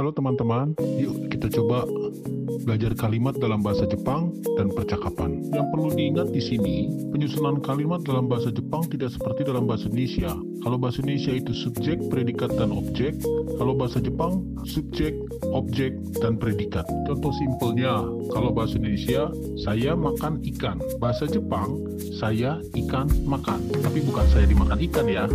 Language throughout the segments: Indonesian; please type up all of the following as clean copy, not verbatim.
Halo teman-teman, yuk kita coba belajar kalimat dalam bahasa Jepang dan percakapan. Yang perlu diingat di sini, penyusunan kalimat dalam bahasa Jepang tidak seperti dalam bahasa Indonesia. Kalau bahasa Indonesia itu subjek, predikat, dan objek. Kalau bahasa Jepang, subjek, objek, dan predikat. Contoh simpelnya, kalau bahasa Indonesia, saya makan ikan. Bahasa Jepang, saya ikan makan. Tapi bukan saya dimakan ikan ya.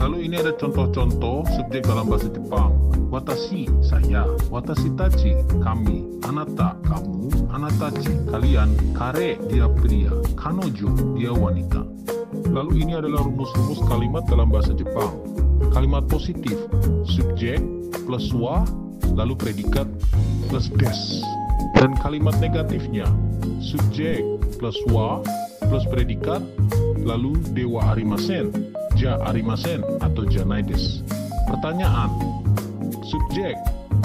Lalu ini ada contoh-contoh subjek dalam bahasa Jepang. Watashi, saya. Watashi tachi, kami. Anata, kamu. Anatachi, kalian. Kare, dia pria. Kanojo, dia wanita. Lalu ini adalah rumus-rumus kalimat dalam bahasa Jepang. Kalimat positif, subjek plus wa, lalu predikat plus des. Dan kalimat negatifnya, subjek plus wa plus predikat, lalu dewa arimasen. Ja arimasen atau janai desu. Pertanyaan, subjek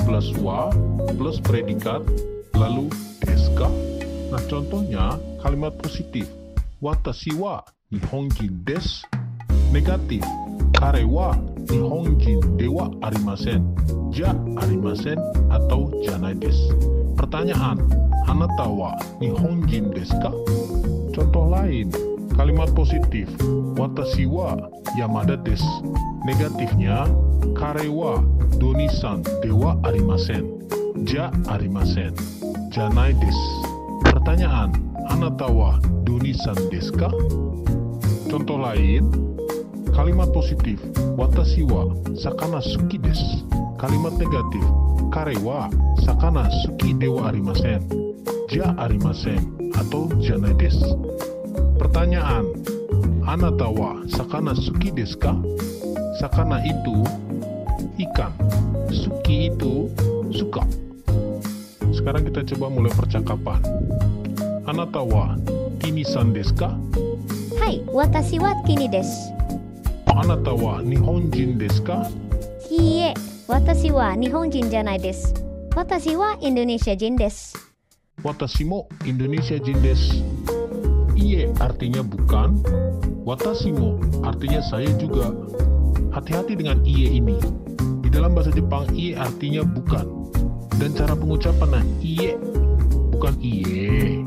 plus wa plus predikat lalu desu ka? Nah contohnya kalimat positif, watashi wa nihonjin desu. Negatif, kare wa nihonjin dewa arimasen. Ja arimasen atau janai desu. Pertanyaan, anata wa nihonjin desu ka? Contoh lain, kalimat positif, watashi wa Yamada desu. Negatifnya, kare wa donisan dewa arimasen. Ja arimasen. Janai desu. Pertanyaan, anata wa donisan desu ka? Contoh lain, kalimat positif, watashi wa sakana suki desu. Kalimat negatif, kare wa sakana suki dewa arimasen. Ja arimasen atau janai desu. Pertanyaan, anata wa sakana suki desu ka? Sakana itu ikan, suki itu suka. Sekarang kita coba mulai percakapan. Anata wa kini-san desu ka? Hai, watashi wa kini desu. Anata wa nihonjin desu ka? Iie, watashi wa nihonjin janai desu. Watashi wa Indonesia jin desu. Watashi mo Indonesia jin desu. Iye artinya bukan, watashi mo artinya saya juga. Hati-hati dengan iye ini. Di dalam bahasa Jepang, iye artinya bukan. Dan cara pengucapan, iye, bukan iye.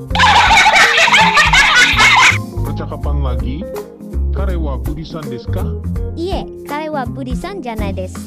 Percakapan lagi, kare wa Budi-san desu ka? Iie, kare wa Budi-san janai desu.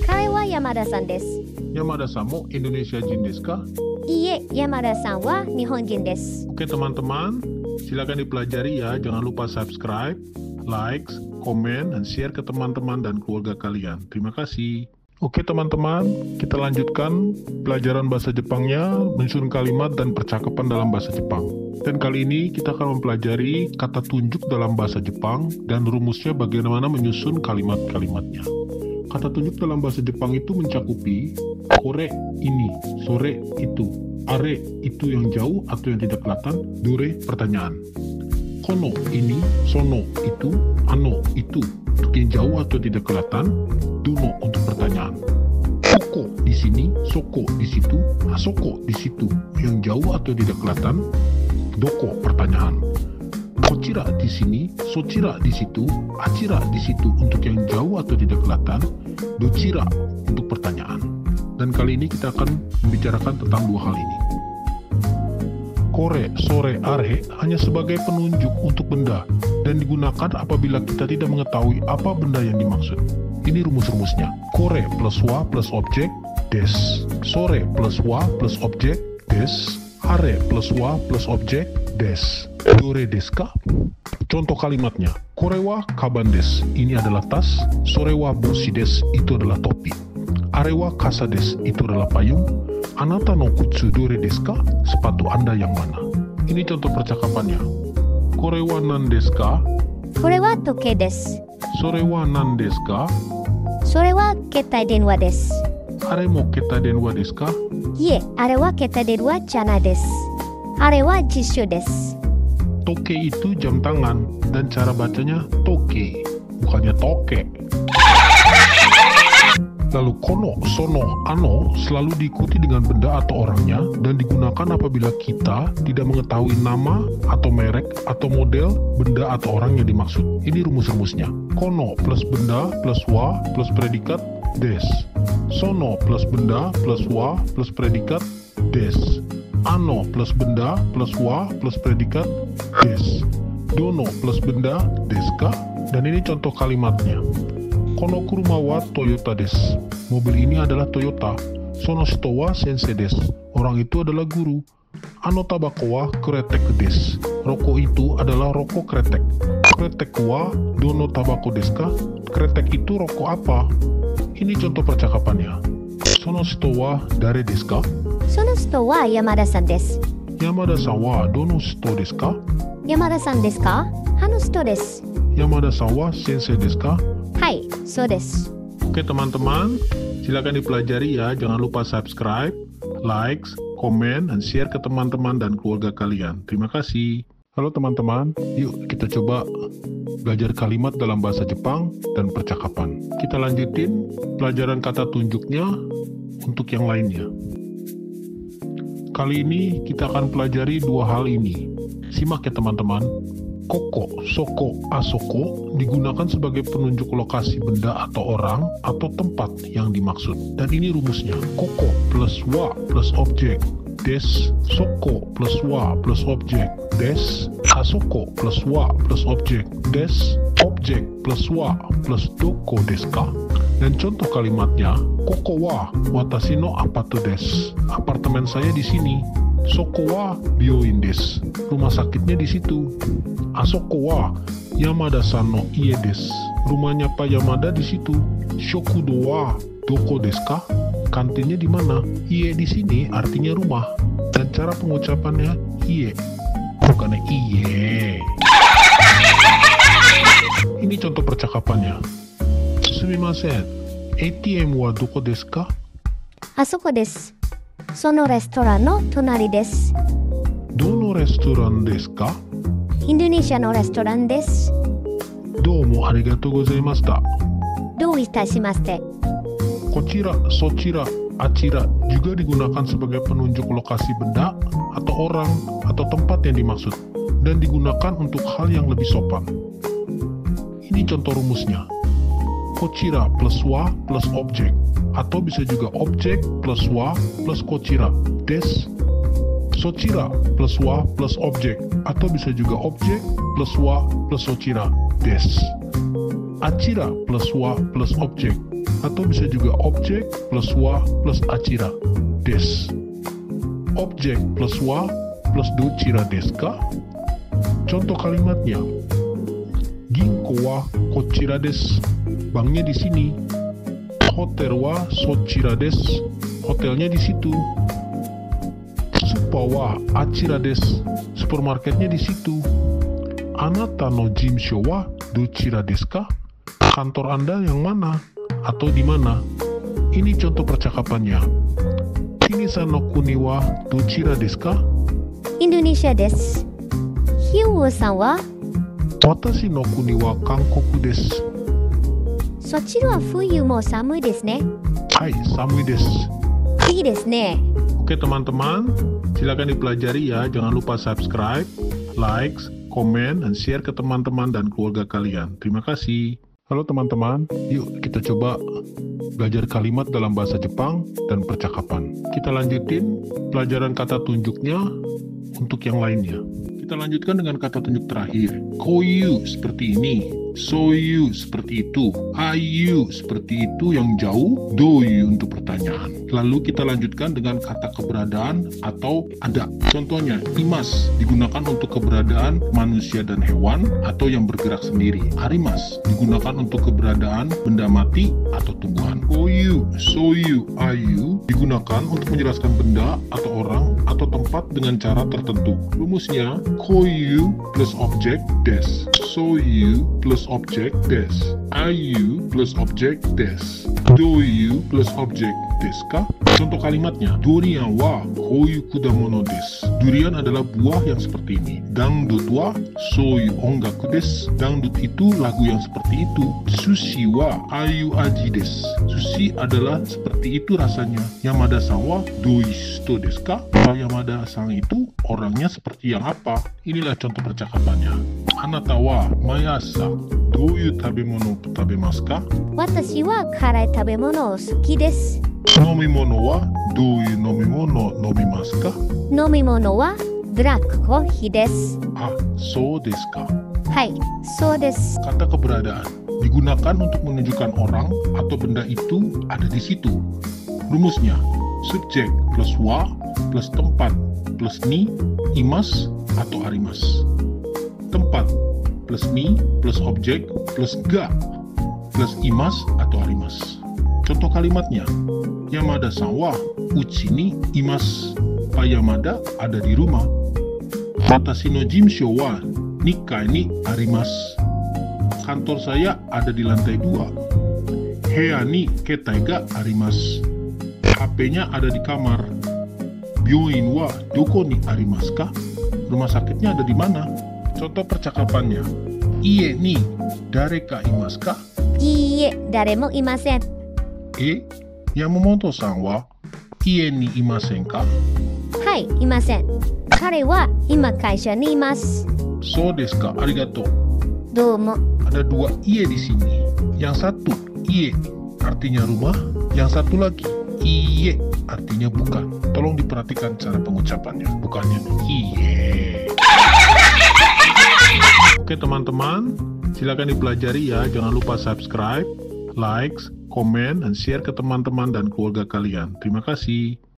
Kare wa Yamada-san desu. Yamada-san mo Indonesia jin desu ka? Iie, Yamada-san wa Nihonjin desu. Oke teman-teman, silakan dipelajari ya. Jangan lupa subscribe, like, komen, dan share ke teman-teman dan keluarga kalian. Terima kasih. Oke teman-teman, kita lanjutkan pelajaran bahasa Jepangnya, menyusun kalimat dan percakapan dalam bahasa Jepang. Dan kali ini kita akan mempelajari kata tunjuk dalam bahasa Jepang dan rumusnya bagaimana menyusun kalimat-kalimatnya. Kata tunjuk dalam bahasa Jepang itu mencakupi kore ini, sore itu, are itu yang jauh atau yang tidak kelihatan, dore pertanyaan. Kono ini, sono itu, ano itu untuk yang jauh atau tidak kelihatan, dono untuk pertanyaan. Soko di sini, soko di situ, asoko di situ yang jauh atau tidak kelihatan, doko pertanyaan. Kochira di sini, sochira di situ, achira di situ untuk yang jauh atau tidak kelihatan, dochira untuk pertanyaan. Dan kali ini kita akan membicarakan tentang dua hal ini. Kore, sore, are hanya sebagai penunjuk untuk benda dan digunakan apabila kita tidak mengetahui apa benda yang dimaksud. Ini rumus-rumusnya. Kore plus wa plus objek, des. Sore plus wa plus objek, des. Are plus wa plus objek, des. Dore desu ka? Contoh kalimatnya. Kore wa kaban desu. Ini adalah tas. Sore wa boshi desu. Itu adalah topi. Are wa kasa desu. Itu adalah payung. Anata no kutsu dore desu ka? Sepatu Anda yang mana? Ini contoh percakapannya. Kore wa nan desu ka? Kore wa toke desu. Sore wa nan desu ka? Sore wa ketai denwa desu. Are mo ketai denwa desu ka? Iie, are wa ketai denwa janai desu. Are wa jisho desu. Toke itu jam tangan dan cara bacanya toke, bukannya toke. Lalu kono, sono, ano selalu diikuti dengan benda atau orangnya dan digunakan apabila kita tidak mengetahui nama atau merek atau model benda atau orang yang dimaksud. Ini rumus-rumusnya. Kono plus benda plus wa plus predikat des. Sono plus benda plus wa plus predikat des. Ano plus benda plus wa plus predikat des. Dono plus benda deska. Dan ini contoh kalimatnya. Kono kuruma wa Toyota des. Mobil ini adalah Toyota. Sono shito wa sensei des. Orang itu adalah guru. Ano tabako wa kretek des. Rokok itu adalah rokok kretek. Kretek wa dono tabako deska. Kretek itu rokok apa? Ini contoh percakapannya. Sono shito wa dare desu ka? Sono shito wa Yamada-san desu. Yamada-san wa dono shito desu ka? Yamada-san desu ka? Hano shito desu. Yamada-san wa sensei desu ka? Hai, so desu. Oke teman-teman, silakan dipelajari ya. Jangan lupa subscribe, like, komen, dan share ke teman-teman dan keluarga kalian. Terima kasih. Halo teman-teman, yuk kita coba belajar kalimat dalam bahasa Jepang dan percakapan. Kita lanjutin pelajaran kata tunjuknya untuk yang lainnya. Kali ini kita akan pelajari dua hal ini. Simak ya teman-teman. Koko, soko, asoko digunakan sebagai penunjuk lokasi benda atau orang atau tempat yang dimaksud. Dan ini rumusnya. Koko plus wa plus objek des. Soko plus wa plus objek des. Asoko plus wa plus objek des. Objek plus wa plus doko desu ka? Dan contoh kalimatnya, koko wa watashi no apatu desu. Apartemen saya di sini. Soko wa byoin desu. Rumah sakitnya di situ. Asoko wa Yamada-san no ie desu. Rumahnya Pak Yamada di situ. Shokudo wa doko desu ka? Kantinnya di mana? Ie di sini artinya rumah. Dan cara pengucapannya ie, bukannya iye. Ini contoh percakapannya. Sumimasen, ATM wa doko desu ka? Asoko desu. Sono restoran no tonari desu. Dono restoran desu ka? Indonesia no restoran desu. Doumo arigatou gozaimashita. Dou itashimashite. Kochira, sochira, acira juga digunakan sebagai penunjuk lokasi benda atau orang atau tempat yang dimaksud dan digunakan untuk hal yang lebih sopan. Ini contoh rumusnya. Kochira plus wa plus objek atau bisa juga objek plus wa plus kochira des. Sochira plus wa plus objek atau bisa juga objek plus wa plus sochira des. Acira plus wa plus objek atau bisa juga objek plus wa plus acira des. Objek plus wa plus dochira desu ka? Contoh kalimatnya. Ginko wa kochira desu. Banknya di sini. Hotel wa sochira desu. Hotelnya di situ. Supa wa acira desu. Supermarketnya di situ. Anata no jimsho wa dochira desu ka? Kantor Anda yang mana? Atau di mana? Ini contoh percakapannya. Shinisan no kuni wa dochira desu ka? Indonesia desu. Hyo-san wa? Watashi no kuni wa Kankoku desu. Sochira wa fuyu mo samui desu ne. Hai, samui desu. Ii desu ne. Oke teman-teman, silakan dipelajari ya. Jangan lupa subscribe, like, komen, dan share ke teman-teman dan keluarga kalian. Terima kasih. Halo teman-teman, yuk kita coba belajar kalimat dalam bahasa Jepang dan percakapan. Kita lanjutin pelajaran kata tunjuknya untuk yang lainnya. Kita lanjutkan dengan kata tunjuk terakhir. Koyu seperti ini. Soyu seperti itu. Ayu seperti itu yang jauh. Doyu untuk pertanyaan. Lalu kita lanjutkan dengan kata keberadaan atau ada. Contohnya, imas digunakan untuk keberadaan manusia dan hewan atau yang bergerak sendiri. Arimas digunakan untuk keberadaan benda mati atau tumbuhan. Koyu, soyu, ayu digunakan untuk menjelaskan benda atau orang atau tempat dengan cara tertentu. Rumusnya, koyu plus objek des. Soyu plus objek des. Ayu plus objek des. Doyu plus objek desu ka? Contoh kalimatnya, durian wa koyu kudamono desu. Durian adalah buah yang seperti ini. Dangdut wa soyu ongaku desu. Dangdut itu lagu yang seperti itu. Sushi wa ayu aji desu. Sushi adalah seperti itu rasanya. Yamada-san wa doisto desu ka? Pak Yamada-san itu orangnya seperti yang apa? Inilah contoh percakapannya. Anata wa mayasa どういう食べ物を食べますか？私は辛い食べ物を好きです。飲み物はどういう飲み物を飲みますか？飲み物はブラックコーヒーです。Ah, so desu ka. はい、そうです。 Kata keberadaan digunakan untuk menunjukkan orang atau benda itu ada di situ. Rumusnya, subjek plus wa plus tempat plus ni, imas atau arimas. Tempat plus ni plus objek plus ga plus imas atau arimas. Contoh kalimatnya, Yamada-san wa uchi ni imasu. Pak Yamada ada di rumah. Watashi no jimsho wa nikai ni arimasu. Kantor saya ada di lantai 2. Heya ni ketai ga arimasu. HP-nya ada di kamar. Byoin wa doko ni arimasu ka? Rumah sakitnya ada di mana? Contoh percakapannya. Ie ni dareka imasu ka? いいえ、誰もいません。Yamamoto-san wa ie ni imasen ka? はい、いません。彼は今会社にいます。 So desu ka, arigato. どうも。 Ada 2 ie di sini. Yang satu ie artinya rumah, yang satu lagi iye artinya bukan. Tolong diperhatikan cara pengucapannya, bukannya iye. Oke teman-teman, silakan dipelajari ya. Jangan lupa subscribe, like, komen, dan share ke teman-teman dan keluarga kalian. Terima kasih.